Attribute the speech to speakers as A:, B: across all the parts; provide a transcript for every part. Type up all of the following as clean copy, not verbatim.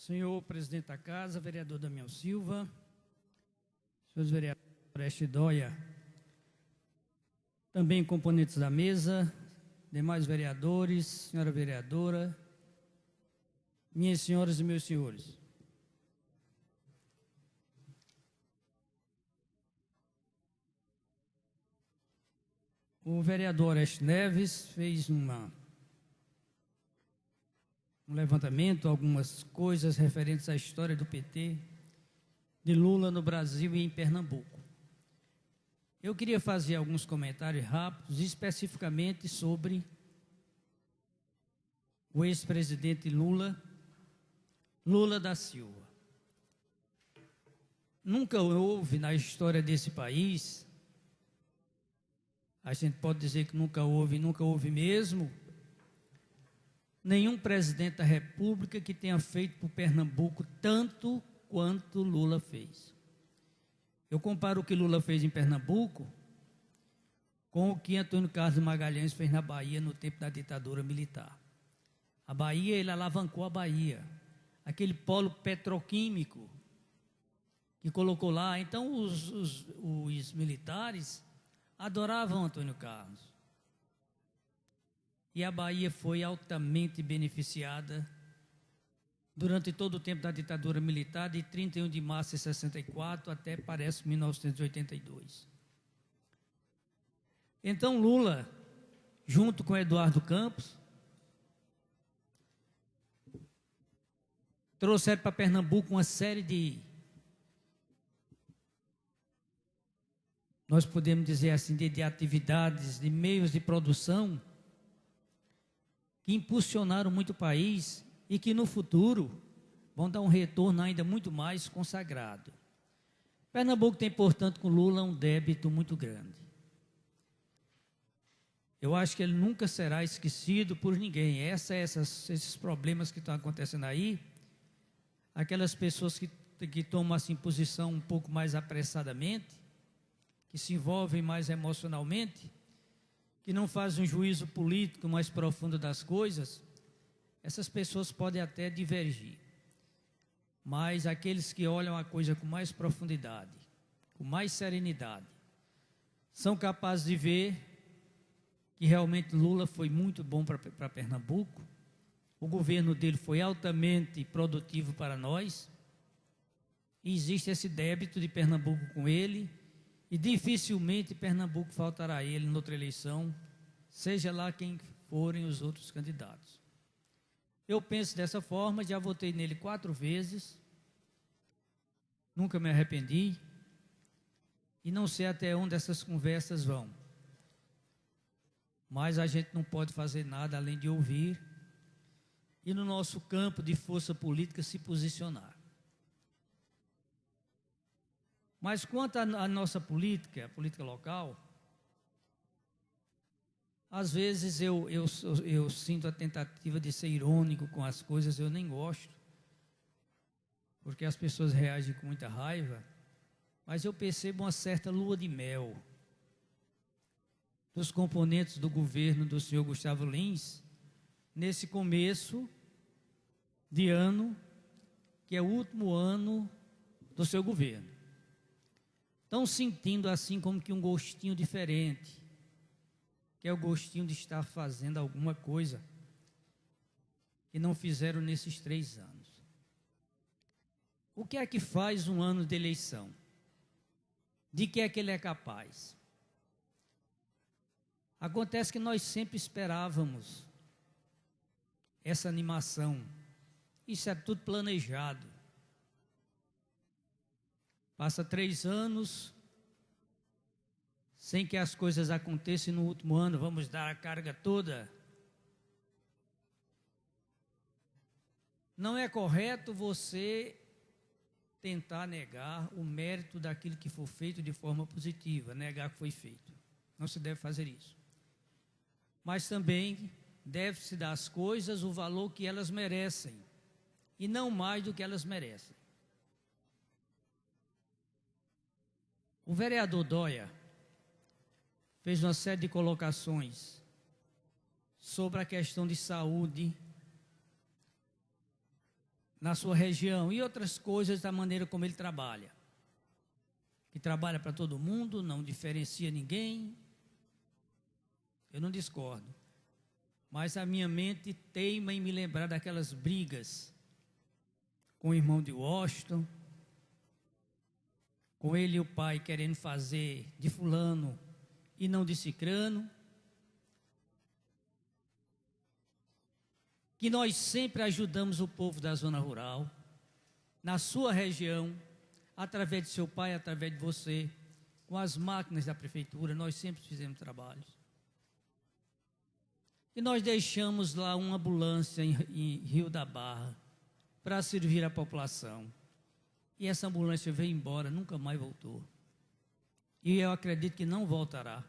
A: Senhor presidente da Casa, vereador Damião Silva, senhores vereadores Oreste Dóia, também componentes da mesa, demais vereadores, senhora vereadora, minhas senhoras e meus senhores. O vereador Oreste Neves fez um levantamento, algumas coisas referentes à história do PT, de Lula no Brasil e em Pernambuco. Eu queria fazer alguns comentários rápidos, especificamente sobre o ex-presidente Lula da Silva. Nunca houve na história desse país, a gente pode dizer que nunca houve mesmo, nenhum presidente da República que tenha feito por Pernambuco tanto quanto Lula fez. Eu comparo o que Lula fez em Pernambuco com o que Antônio Carlos Magalhães fez na Bahia no tempo da ditadura militar. A Bahia, ele alavancou a Bahia, aquele polo petroquímico que colocou lá. Então, os militares adoravam Antônio Carlos. E a Bahia foi altamente beneficiada durante todo o tempo da ditadura militar, de 31 de março de 64 até, parece, 1982. Então, Lula, junto com Eduardo Campos, trouxeram para Pernambuco uma série de, nós podemos dizer assim, de atividades, de meios de produção, que impulsionaram muito o país e que no futuro vão dar um retorno ainda muito mais consagrado. Pernambuco tem, portanto, com Lula um débito muito grande. Eu acho que ele nunca será esquecido por ninguém. Esses problemas que estão acontecendo aí, aquelas pessoas que tomam assim posição um pouco mais apressadamente, que se envolvem mais emocionalmente, que não fazem um juízo político mais profundo das coisas, essas pessoas podem até divergir. Mas aqueles que olham a coisa com mais profundidade, com mais serenidade, são capazes de ver que realmente Lula foi muito bom para Pernambuco, o governo dele foi altamente produtivo para nós, e existe esse débito de Pernambuco com ele, e dificilmente Pernambuco faltará a ele noutra eleição, seja lá quem forem os outros candidatos. Eu penso dessa forma, já votei nele 4 vezes, nunca me arrependi, e não sei até onde essas conversas vão. Mas a gente não pode fazer nada além de ouvir, e no nosso campo de força política se posicionar. Mas quanto à nossa política, a política local, às vezes eu sinto a tentativa de ser irônico com as coisas, eu nem gosto, porque as pessoas reagem com muita raiva, mas eu percebo uma certa lua de mel dos componentes do governo do senhor Gustavo Lins, nesse começo de ano, que é o último ano do seu governo. Estão sentindo assim como que um gostinho diferente, que é o gostinho de estar fazendo alguma coisa que não fizeram nesses 3 anos. O que é que faz um ano de eleição? De que é que ele é capaz? Acontece que nós sempre esperávamos essa animação. Isso é tudo planejado. Passa 3 anos sem que as coisas aconteçam, no último ano vamos dar a carga toda. Não é correto você tentar negar o mérito daquilo que for feito de forma positiva, negar que foi feito. Não se deve fazer isso. Mas também deve-se dar às coisas o valor que elas merecem, e não mais do que elas merecem. O vereador Dóia fez uma série de colocações sobre a questão de saúde na sua região e outras coisas da maneira como ele trabalha. Que trabalha para todo mundo, não diferencia ninguém. Eu não discordo. Mas a minha mente teima em me lembrar daquelas brigas com o irmão de Washington, com ele e o pai querendo fazer de fulano e não de cicrano. Que nós sempre ajudamos o povo da zona rural, na sua região, através de seu pai, através de você, com as máquinas da prefeitura, nós sempre fizemos trabalhos. E nós deixamos lá uma ambulância em Rio da Barra para servir a população. E essa ambulância veio embora, nunca mais voltou. E eu acredito que não voltará.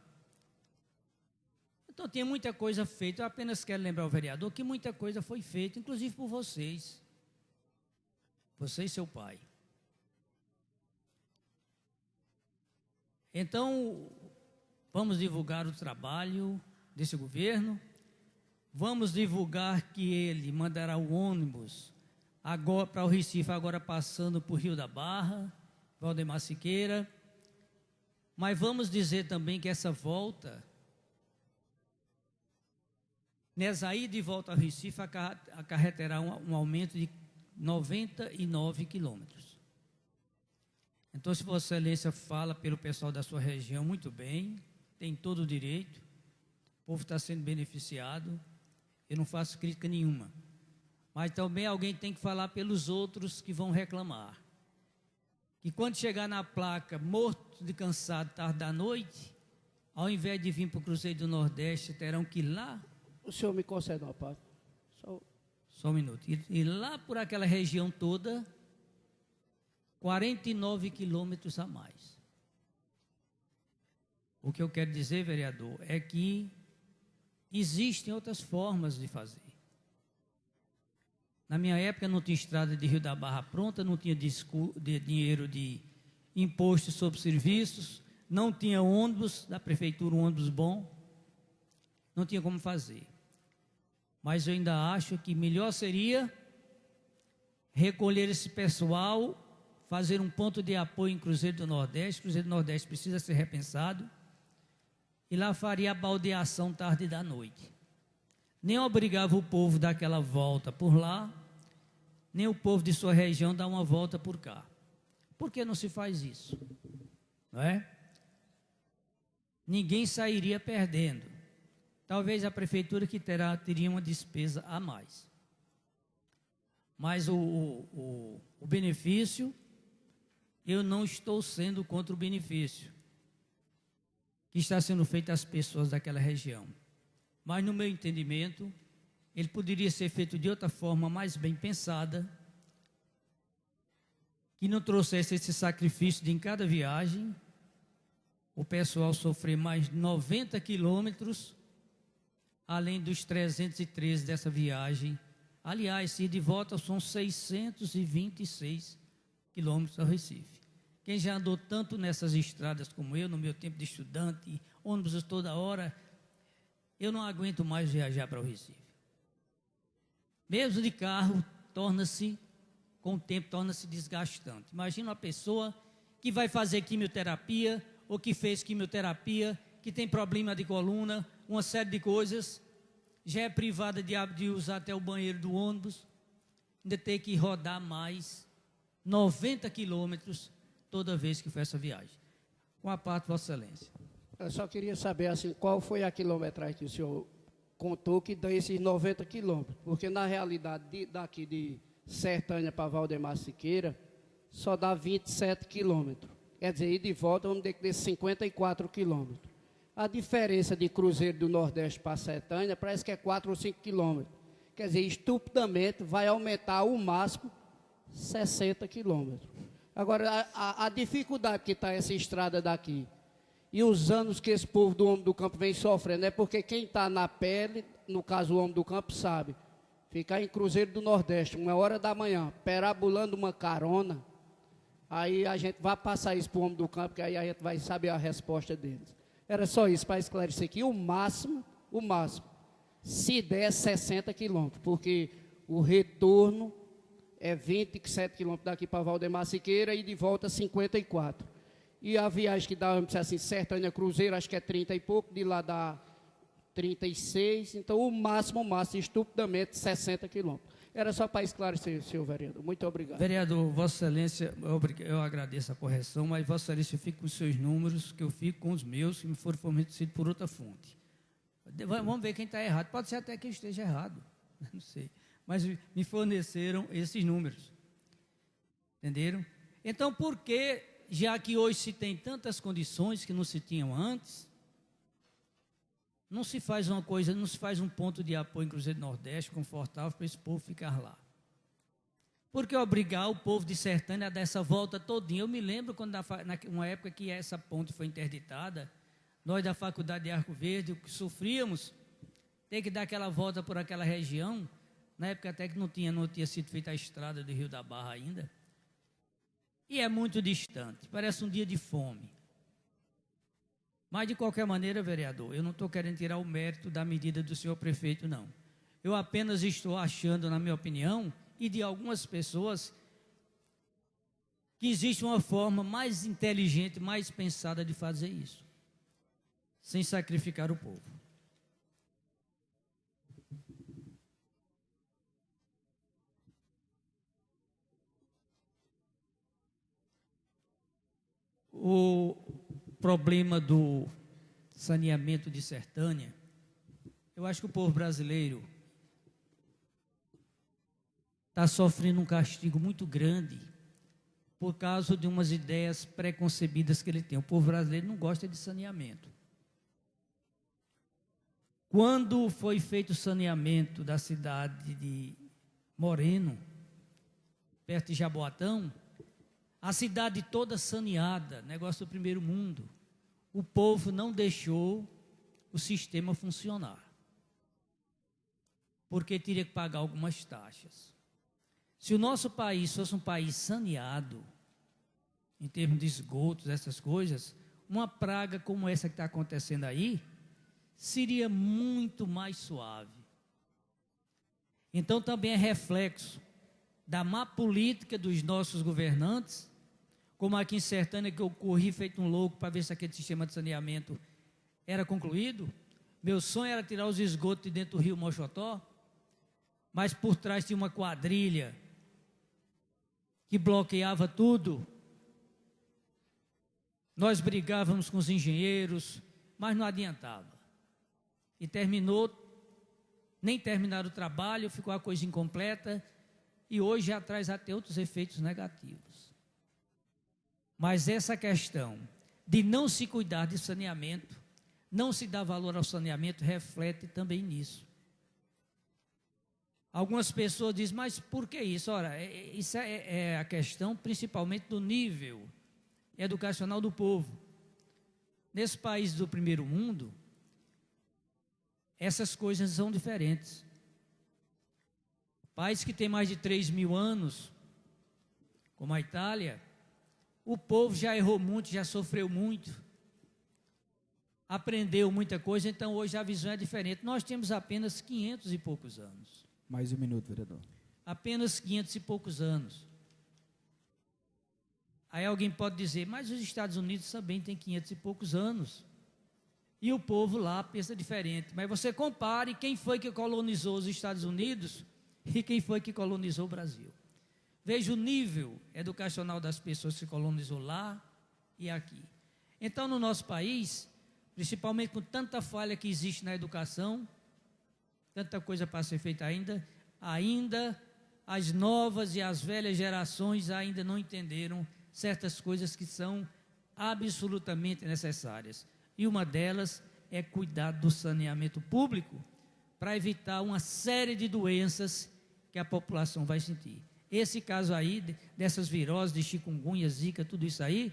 A: Então tem muita coisa feita. Eu apenas quero lembrar ao vereador que muita coisa foi feita, inclusive por vocês. Você e seu pai. Então, vamos divulgar o trabalho desse governo. Vamos divulgar que ele mandará o ônibus agora para o Recife, agora passando por Rio da Barra, Valdemar Siqueira. Mas vamos dizer também que essa volta, nessa ida e volta ao Recife, acarreterá um aumento de 99 quilômetros. Então, se Vossa Excelência fala pelo pessoal da sua região, muito bem, tem todo o direito, o povo está sendo beneficiado, eu não faço crítica nenhuma. Mas também alguém tem que falar pelos outros que vão reclamar. Que quando chegar na placa, morto de cansado, tarde da noite, ao invés de vir para o Cruzeiro do Nordeste, terão que ir lá.
B: O senhor me concede uma parte?
A: Só um minuto. E lá por aquela região toda, 49 quilômetros a mais. O que eu quero dizer, vereador, é que existem outras formas de fazer. Na minha época não tinha estrada de Rio da Barra pronta, não tinha dinheiro de imposto sobre serviços, não tinha ônibus da prefeitura, um ônibus bom, não tinha como fazer. Mas eu ainda acho que melhor seria recolher esse pessoal, fazer um ponto de apoio em Cruzeiro do Nordeste. Cruzeiro do Nordeste precisa ser repensado. E lá faria a baldeação tarde da noite. Nem obrigava o povo a dar aquela volta por lá, nem o povo de sua região dar uma volta por cá. Por que não se faz isso? Não é? Ninguém sairia perdendo. Talvez a prefeitura que teria uma despesa a mais. Mas o benefício, eu não estou sendo contra o benefício que está sendo feito às pessoas daquela região. Mas, no meu entendimento, ele poderia ser feito de outra forma, mais bem pensada, que não trouxesse esse sacrifício de, em cada viagem, o pessoal sofrer mais 90 quilômetros, além dos 313 dessa viagem. Aliás, se de volta são 626 quilômetros ao Recife. Quem já andou tanto nessas estradas como eu, no meu tempo de estudante, ônibus toda hora, eu não aguento mais viajar para o Recife. Mesmo de carro, com o tempo, torna-se desgastante. Imagina uma pessoa que vai fazer quimioterapia, ou que fez quimioterapia, que tem problema de coluna, uma série de coisas, já é privada de usar até o banheiro do ônibus, ainda tem que rodar mais 90 quilômetros toda vez que for essa viagem. Com a parte, Vossa Excelência.
B: Eu só queria saber assim, qual foi a quilometragem que o senhor contou que dá esses 90 quilômetros, porque na realidade daqui de Sertânia para Valdemar Siqueira só dá 27 quilômetros. Quer dizer, ir de volta vamos ter que ter 54 quilômetros. A diferença de Cruzeiro do Nordeste para Sertânia parece que é 4 ou 5 quilômetros. Quer dizer, estupidamente vai aumentar o máximo 60 quilômetros. Agora, a dificuldade que está essa estrada daqui e os anos que esse povo do homem do campo vem sofrendo é porque quem está na pele, no caso o homem do campo, sabe. Ficar em Cruzeiro do Nordeste, 1h da manhã, perambulando uma carona, aí a gente vai passar isso para o homem do campo, que aí a gente vai saber a resposta deles. Era só isso para esclarecer que o máximo, se der 60 quilômetros, porque o retorno é 27 quilômetros daqui para Valdemar Siqueira e de volta 54. E a viagem que dá, vamos dizer assim, Sertânia Cruzeiro, acho que é 30 e pouco, de lá dá 36, então o máximo, estupidamente, 60 quilômetros. Era só para esclarecer, senhor vereador. Muito obrigado.
A: Vereador, Vossa Excelência, eu agradeço a correção, mas Vossa Excelência fica com os seus números, que eu fico com os meus, que me foram fornecidos por outra fonte. Vamos ver quem está errado. Pode ser até que eu esteja errado, não sei. Mas me forneceram esses números. Entenderam? Então, por que, já que hoje se tem tantas condições que não se tinham antes, não se faz uma coisa, não se faz um ponto de apoio em Cruzeiro do Nordeste confortável para esse povo ficar lá? Por que obrigar o povo de Sertânia a dar essa volta todinha? Eu me lembro quando, numa época que essa ponte foi interditada, nós da Faculdade de Arco Verde, que sofríamos, ter que dar aquela volta por aquela região, na época até que não tinha sido feita a estrada do Rio da Barra ainda, e é muito distante, parece um dia de fome. Mas, de qualquer maneira, vereador, eu não estou querendo tirar o mérito da medida do senhor prefeito, não. Eu apenas estou achando, na minha opinião, e de algumas pessoas, que existe uma forma mais inteligente, mais pensada de fazer isso, sem sacrificar o povo. O problema do saneamento de Sertânia, eu acho que o povo brasileiro está sofrendo um castigo muito grande por causa de umas ideias preconcebidas que ele tem. O povo brasileiro não gosta de saneamento. Quando foi feito o saneamento da cidade de Moreno, perto de Jaboatão, a cidade toda saneada, negócio do primeiro mundo, o povo não deixou o sistema funcionar, porque teria que pagar algumas taxas. Se o nosso país fosse um país saneado, em termos de esgotos, essas coisas, uma praga como essa que está acontecendo aí, seria muito mais suave. Então também é reflexo da má política dos nossos governantes, como aqui em Sertânia, que eu corri feito um louco para ver se aquele sistema de saneamento era concluído. Meu sonho era tirar os esgotos de dentro do rio Mochotó, mas por trás tinha uma quadrilha que bloqueava tudo. Nós brigávamos com os engenheiros, mas não adiantava. E nem terminaram o trabalho, ficou a coisa incompleta, e hoje já traz até outros efeitos negativos. Mas essa questão de não se cuidar de saneamento, não se dar valor ao saneamento, reflete também nisso. Algumas pessoas dizem, mas por que isso? Ora, isso é a questão principalmente do nível educacional do povo. Nesse país do primeiro mundo, essas coisas são diferentes. País que tem mais de 3.000 anos, como a Itália, o povo já errou muito, já sofreu muito, aprendeu muita coisa, então hoje a visão é diferente. Nós temos apenas 500 e poucos anos.
C: Mais um minuto, vereador.
A: Apenas 500 e poucos anos. Aí alguém pode dizer, mas os Estados Unidos também têm 500 e poucos anos. E o povo lá pensa diferente. Mas você compare quem foi que colonizou os Estados Unidos e quem foi que colonizou o Brasil. Veja o nível educacional das pessoas que colonizou lá e aqui. Então, no nosso país, principalmente com tanta falha que existe na educação, tanta coisa para ser feita ainda as novas e as velhas gerações ainda não entenderam certas coisas que são absolutamente necessárias. E uma delas é cuidar do saneamento público para evitar uma série de doenças que a população vai sentir. Esse caso aí, dessas viroses de chikungunya, zika, tudo isso aí,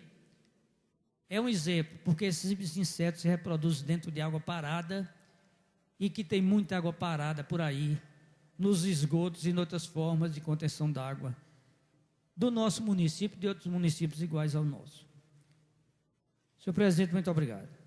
A: é um exemplo, porque esses insetos se reproduzem dentro de água parada e que tem muita água parada por aí, nos esgotos e em outras formas de contenção d'água do nosso município e de outros municípios iguais ao nosso. Senhor presidente, muito obrigado.